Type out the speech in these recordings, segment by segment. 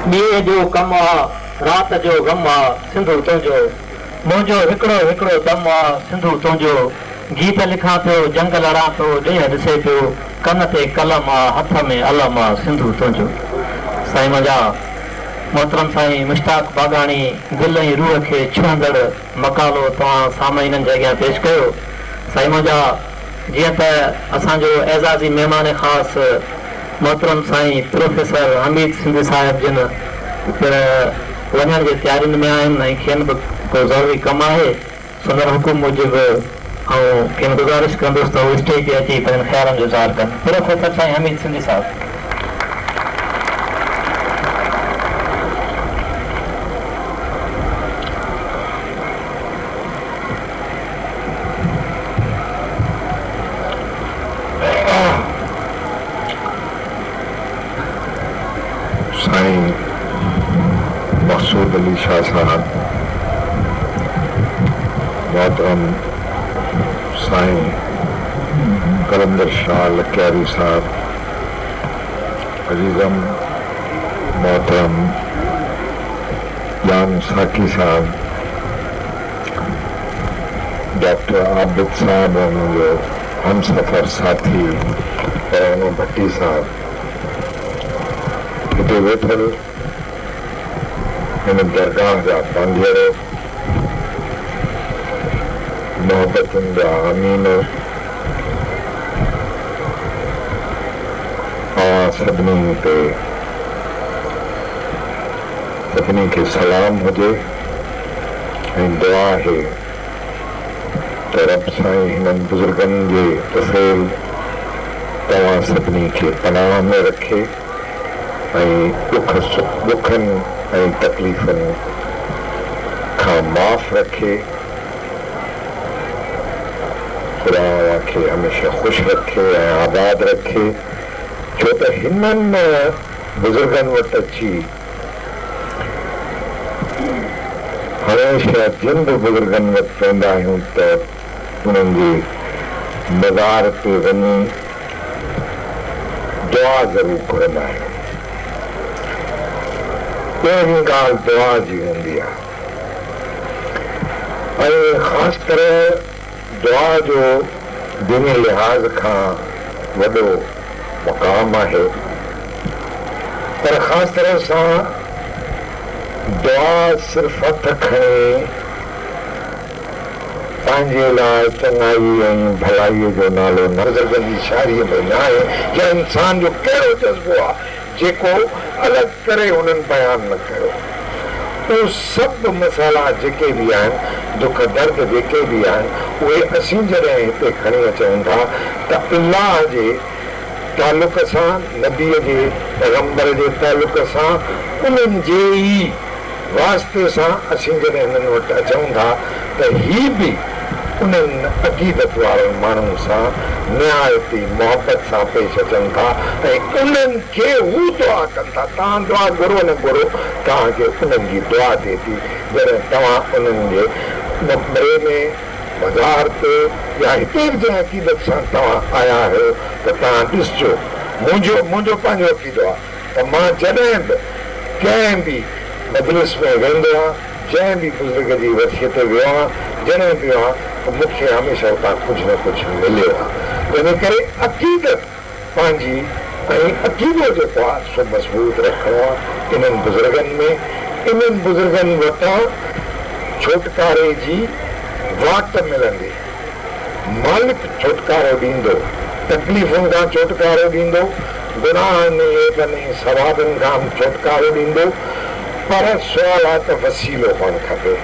ॾींहं जो कमु आहे राति जो ग़म आहे सिंधू तुंहिंजो मुंहिंजो हिकिड़ो हिकिड़ो दम आहे सिंधू तुंहिंजो गीत लिखां पियो जंग लड़ां पियो ॾींहं ॾिसे पियो कन ते कलम आहे हथ में अलम आहे सिंधू तुंहिंजो। साईं मुंहिंजा मोहतरम साईं मुश्ताक बागाणी दिलि ऐं रूह खे छुहंदड़ मकालो तव्हां सामाईननि जे अॻियां पेश कयो। साईं मुंहिंजा जीअं त असांजो एज़ाज़ी महिमान ख़ासि मोहतरम साईं प्रोफेसर ḥاميد सिंधी साहिब जिन पिण वञण जी तयारियुनि में आहिनि ऐं खेनि बि को ज़रूरी कमु आहे संदर हुकुम मूजिबि ऐं खेनि गुज़ारिश कंदुसि त उहो स्टेज ते अची पंहिंजनि ख़्यालनि जो इज़हार कनि। प्रोफेसर साईं ḥاميد सिंधी साहिब। मकसूद अली शाह साहब, मोहतरम साईं कलंदर शाह लक्यारी साहब, अजीजम मोहतरम जान साकी साहब, डॉक्टर आबिद साहब और मुझे हम सफ़र साथी और भट्टी साहब हिते वेठल इन दरगाह जा बांधीअड़ो मोहब्बतुनि जा अमीन सभिनी ते सभिनी खे सलाम हुजे ऐं दुआ आहे त रब साईं हिननि बुज़ुर्गनि जे तफ़ेल तव्हां सभिनी खे पनाह में रखे ऐं ॾुखनि ऐं तकलीफ़ुनि खां माफ़ रखे, ख़ुदा खे हमेशह ख़ुशि रखे ऐं आबाद रखे। छो त हिननि बुज़ुर्गनि वटि अची हमेशह जिन बि बुज़ुर्गनि वटि वेंदा आहियूं त उन्हनि जी मज़ार ते वञी दुआ ज़रूरु घुरंदा आहियूं। पहिरीं ॻाल्हि दुआ जी हूंदी आहे ऐं ख़ासि करे दुआ जो दीनी लिहाज़ खां वॾो मक़ाम आहे, पर ख़ासि तरह सां दुआ सिर्फ़ु हथ खणी पंहिंजे लाइ चङाई ऐं भलाईअ जो नालो नज़र जी शाइरीअ में न आहे या इंसान जो कहिड़ो जज़्बो आहे जेको अलॻि करे उन्हनि बयानु न कयो। उहे सभु मसाला जेके बि आहिनि, दुख दर्द जेके बि आहिनि, उहे असीं जॾहिं हिते खणी अचूं था त अल्लाह जे तालुक सां, नबीअ जे पैगंबर जे तालुक सां, उन्हनि जे ई वास्ते सां असीं जॾहिं हिननि वटि अचूं था त ही बि उन्हनि अक़ीदत वारनि माण्हुनि सां निहायती मोहबत सां पेश अचनि था ऐं उन्हनि खे हू दुआ कनि था। तव्हां दुआ घुरो न घुरो, तव्हांखे उन्हनि जी दुआ थिए थी जॾहिं तव्हां उन्हनि जे मक़बरे में, बाज़ार ते या हिते बि जंहिं अक़ीदत सां तव्हां आया आहियो त तव्हां ॾिसजो। मुंहिंजो पंहिंजो अक़ीदो आहे त मां जॾहिं बि कंहिं बि मजलिस में वेंदो आहियां, जंहिं बि बुज़ुर्ग जी वसीअ ते वियो आहियां, जॾहिं बि वियो आहियां, मूंखे हमेशह उतां कुझु न कुझु मिलियो आहे। इन करे अक़ीदत पंहिंजी ऐं अक़ीदो जेको आहे सो मज़बूत रखिणो आहे इन्हनि बुज़ुर्गनि में। इन्हनि बुज़ुर्गनि वटां छुटकारे जी वाट मिलंदी, मालिक छुटकारो ॾींदो, तकलीफ़ुनि खां छुटकारो ॾींदो, गुनाहनि ऐं सवाबनि खां छुटकारो ॾींदो, पर सुवाल आहे त वसीलो हुअणु खपे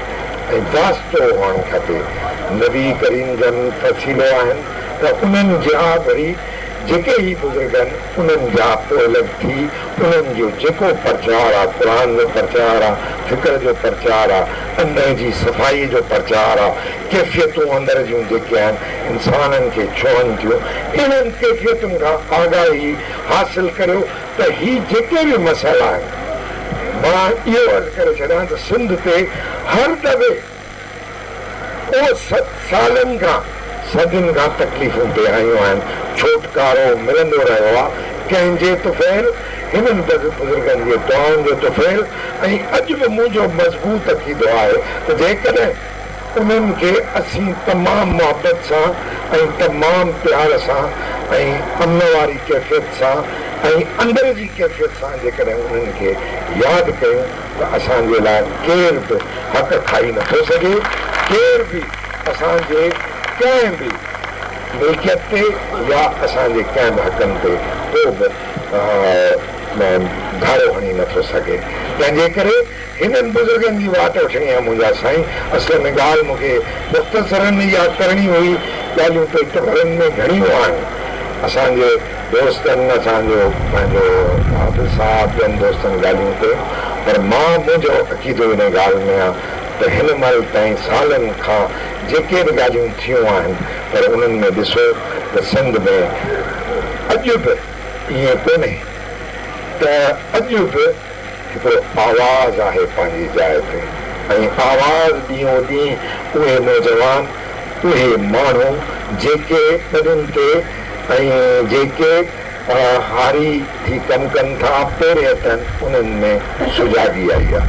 ऐं वास्तो हुअणु खपे। नबी करीम जन वसीलो आहिनि त उन्हनि जा वरी जेके ई बुज़ुर्ग आहिनि उन्हनि जा पोइ अलॻि थी उन्हनि जो जेको प्रचार आहे, क़ुर जो प्रचार आहे, फ़िक्र जो प्रचार आहे, अंदर जी सफ़ाई जो प्रचार आहे, कैफ़ियतूं अंदर जूं जेके आहिनि इंसाननि खे छुहनि थियूं, इन्हनि कैफ़ियतुनि खां आगाही हासिलु करियो त ही जेके बि मसाइला आहिनि। मां इहो अर्ज़ु करे छॾियां त सिंध ते हर दफ़े उहो सालनि खां सदियुनि खां तकलीफ़ूं ते आयूं आहिनि, छुटकारो मिलंदो रहियो आहे। कंहिंजे तुफ़ैल हिननि बुज़ुर्गनि जे दुआउनि जो तुफ़ैल ऐं अॼु बि मुंहिंजो मज़बूत अक़ीदो आहे त जेकॾहिं उन्हनि खे असीं तमामु मुहबत सां ऐं तमामु प्यार सां ऐं अमन वारी कैफ़ियत सां ऐं अंदर जी कैफ़ियत सां जेकॾहिं उन्हनि खे यादि कयूं त असांजे लाइ केरु बि हक़ खाई नथो सघे, केरु बि असांजे कंहिं बि मिल्कियत ते या असांजे कंहिं बि हक़नि ते को बि धारो हणी नथो सघे। तंहिंजे करे हिननि बुज़ुर्गनि जी वाट वठणी आहे मुंहिंजा साईं। असल में ॻाल्हि मूंखे मुख़्तसरनि इहा करणी हुई, ॻाल्हियूं त टुकड़नि में घणियूं आहिनि। असांजे दोस्तनि असांजो पंहिंजो हाफ़िज़ साहिबु ॿियनि दोस्तनि ॻाल्हियूं कयूं, पर मां मुंहिंजो अक़ीदो हिन ॻाल्हि में आहे त हिन महिल ताईं सालनि खां जेके बि ॻाल्हियूं थियूं आहिनि पर उन्हनि में ॾिसो त सिंध में अॼु बि ईअं कोन्हे त अॼु बि हिकिड़ो आवाज़ु आहे पंहिंजी जाइ ते, ऐं आवाज़ु ॾींहों ॾींहुं उहे नौजवान उहे माण्हू जेके ॿियनि ते ऐं जेके हारी थी कमु कनि था पहिरें अथनि उन्हनि में सुजाॻी आई आहे,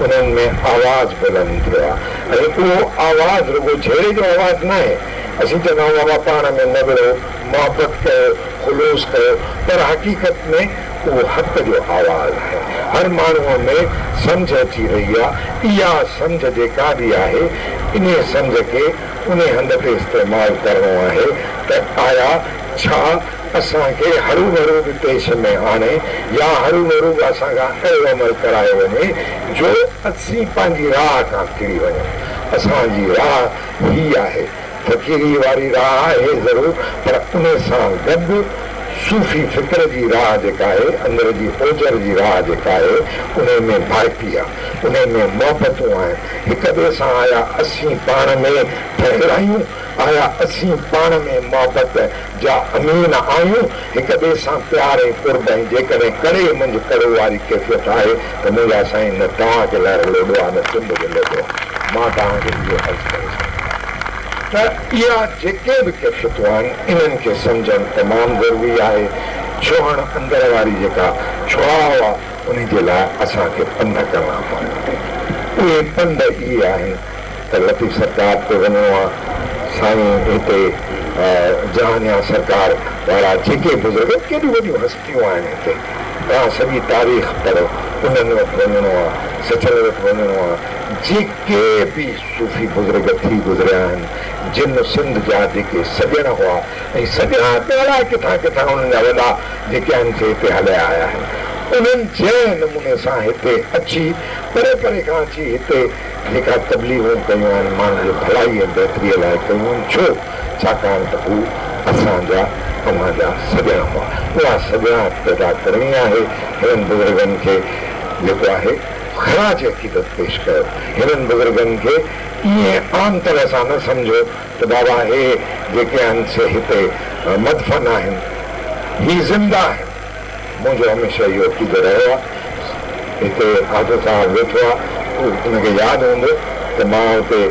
उन्हनि में आवाज़ु बुलंद थियो आहे। ऐं उहो आवाज़ु रुॻो जहिड़े जो आवाज़ु न आहे। असीं चवंदा आहियूं बाबा पाण में न विढ़ो, मुहबत कयो, ख़ुलूस कयो, पर हक़ीक़त में उहो हक़ जो आवाज़ु आहे। हर माण्हूअ में सम्झ अची रही आहे। इहा सम्झ जेका बि आहे इन सम्झ खे उन हंध ते इस्तेमालु करिणो आहे त आया छा असांखे हरू भरू बि पेश में आणे या हरू भरू बि असांखां अहिड़ो अमल करायो वञे जो असीं पंहिंजी राह खां किरी वञूं। असांजी राह ही आहे, फ़क़ीरी वारी राह आहे ज़रूरु, पर उन सां गॾु सूफ़ी फ़िक्र जी राह जेका आहे, अंदर जी ओजर जी राह जेका आहे, उन में भाइपी आहे, उन में मुहबतूं आहिनि। हिक ॿिए सां आया असीं पाण में ठहियल आहियूं, आया असीं पाण में मुहबत जा अमीन आहियूं, हिक ॿिए सां प्यार ऐं कुर्ब ऐं जेकॾहिं करे मुंहिंजी कड़ो वारी कैफ़ियत आहे त मुंहिंजा साईं न तव्हांखे लाइ लोॾो आहे न चुंब जो लोॾो आहे। मां तव्हांखे इहो अर्ज़ु करे सघां त इहा जेके बि कैफ़ियतूं आहिनि इन्हनि खे सम्झणु तमामु ज़रूरी आहे। छुहण अंदर वारी जेका छुहाव आहे उन जे लाइ असांखे पंध करणा पवंदा। उहे पंध इहे आहिनि त लतीफ़ सरकार ते वञिणो आहे, साईं हिते जहानिया सरकार वारा जेके बुज़ुर्ग केॾियूं वॾियूं हस्तियूं आहिनि हिते, तव्हां सॼी तारीख़ पढ़ो, उन्हनि वटि वञिणो आहे, सचल वटि वञिणो आहे। जेके बि सूफ़ी बुज़ुर्ग थी गुज़रिया आहिनि, जिन सिंध जा जेके सॼण हुआ ऐं सॼणा ॾाढा किथां किथां उन्हनि जा वॾा जेके आहिनि से हिते हलिया आया आहिनि, उन्हनि जंहिं नमूने सां हिते अची परे परे खां अची हिते जेका तबलीगूं कयूं आहिनि माण्हुनि जी भलाई ऐं बहितरीअ लाइ कयूं आहिनि। छो? छाकाणि त हू असांजा तव्हांजा सॼण हुआ। उहा सॼणा पैदा करणी आहे। हिननि बुज़ुर्गनि खे जेको आहे ख़राज अक़ीदत पेश कयो। हिननि बुज़ुर्गनि खे ईअं आम तरह सां न सम्झो त बाबा हे जेके आहिनि से हिते मदफ़न आहिनि, ही ज़िंदा आहिनि। मुंहिंजो हमेशह इहो अक़ीदो रहियो आहे। हिते हाज़िर साहिबु वेठो आहे, उनखे यादि हूंदो त मां हुते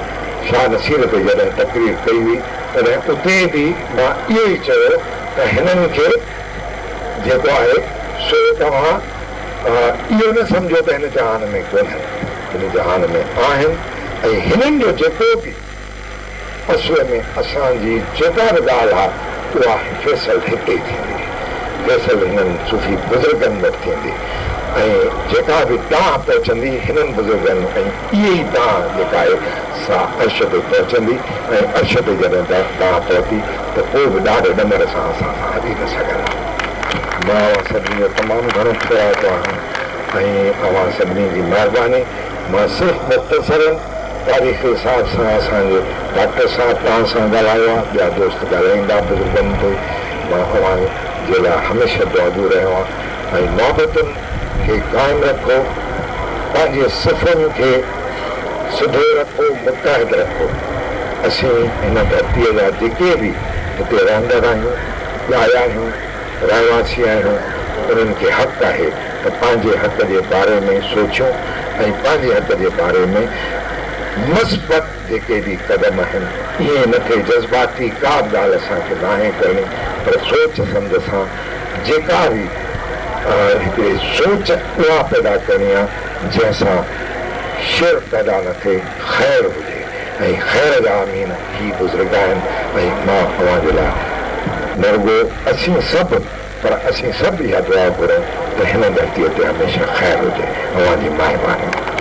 शाह नसीर ते जॾहिं तक़रीर कई हुई तॾहिं उते बि मां इहो ई चयो त हिननि खे जेको आहे सो तव्हां इहो न सम्झो त हिन जहान में कोन्हनि, हिन जहान में आहिनि। ऐं हिननि जो जेको बि असुल में असांजी जेका बि ॻाल्हि आहे उहा फ़ैसल हिते थींदी, फ़ैसल हिननि सूफ़ी बुज़ुर्गनि वटि थींदी ऐं जेका बि तव्हां पहुचंदी हिननि बुज़ुर्गनि ऐं इहे ई तव्हां जेका आहे सा अर्श ते पहुचंदी ऐं अर्श ते जॾहिं तव्हां पहुती त पोइ बि ॾाढे नंबर सां असां हली न सघंदा। मां सभिनी जो तमामु घणो ख़्यालु कयां ऐं अवां सभिनी जी महिरबानी। मां सिर्फ़ु मुख़्तसरनि तारीख़ी हिसाब सां असांजे डॉक्टर साहिबु तव्हां सां ॻाल्हायो आहे, ॿिया दोस्त ॻाल्हाईंदा बुज़ुर्गनि ते। मां अवां जे लाइ हमेशह दुआजू रहियो आहे ऐं मुहबतुनि खे क़ाइमु रखो, पंहिंजे सिफ़ुनि खे सिधो रखो, मुतहद रखो। असीं हिन धरतीअ जा जेके बि हिते रहंदड़ आहियूं, ॼाया आहियूं, रहवासी आहियूं, उन्हनि खे हक़ आहे त पंहिंजे हक़ जे बारे में सोचियूं ऐं पंहिंजे हक़ जे बारे में मस्बत जेके बि क़दम आहिनि ईअं न थिए जज़्बाती का बि ॻाल्हि असांखे न आहे करणी, पर सोच सम्झ सां जेका बि हिकिड़ी सोच उहा पैदा करणी आहे जंहिंसां शर पैदा न थिए, ख़ैर हुजे ऐं ख़ैर जा आमीन ही बुज़ुर्ग आहिनि। ऐं मां तव्हांजे लाइ न रुॻो असीं सभु पर असीं सभु इहा दुआ घुरूं त हिन धरतीअ ते हमेशह ख़ैर हुजे। तव्हांजी महिरबानी।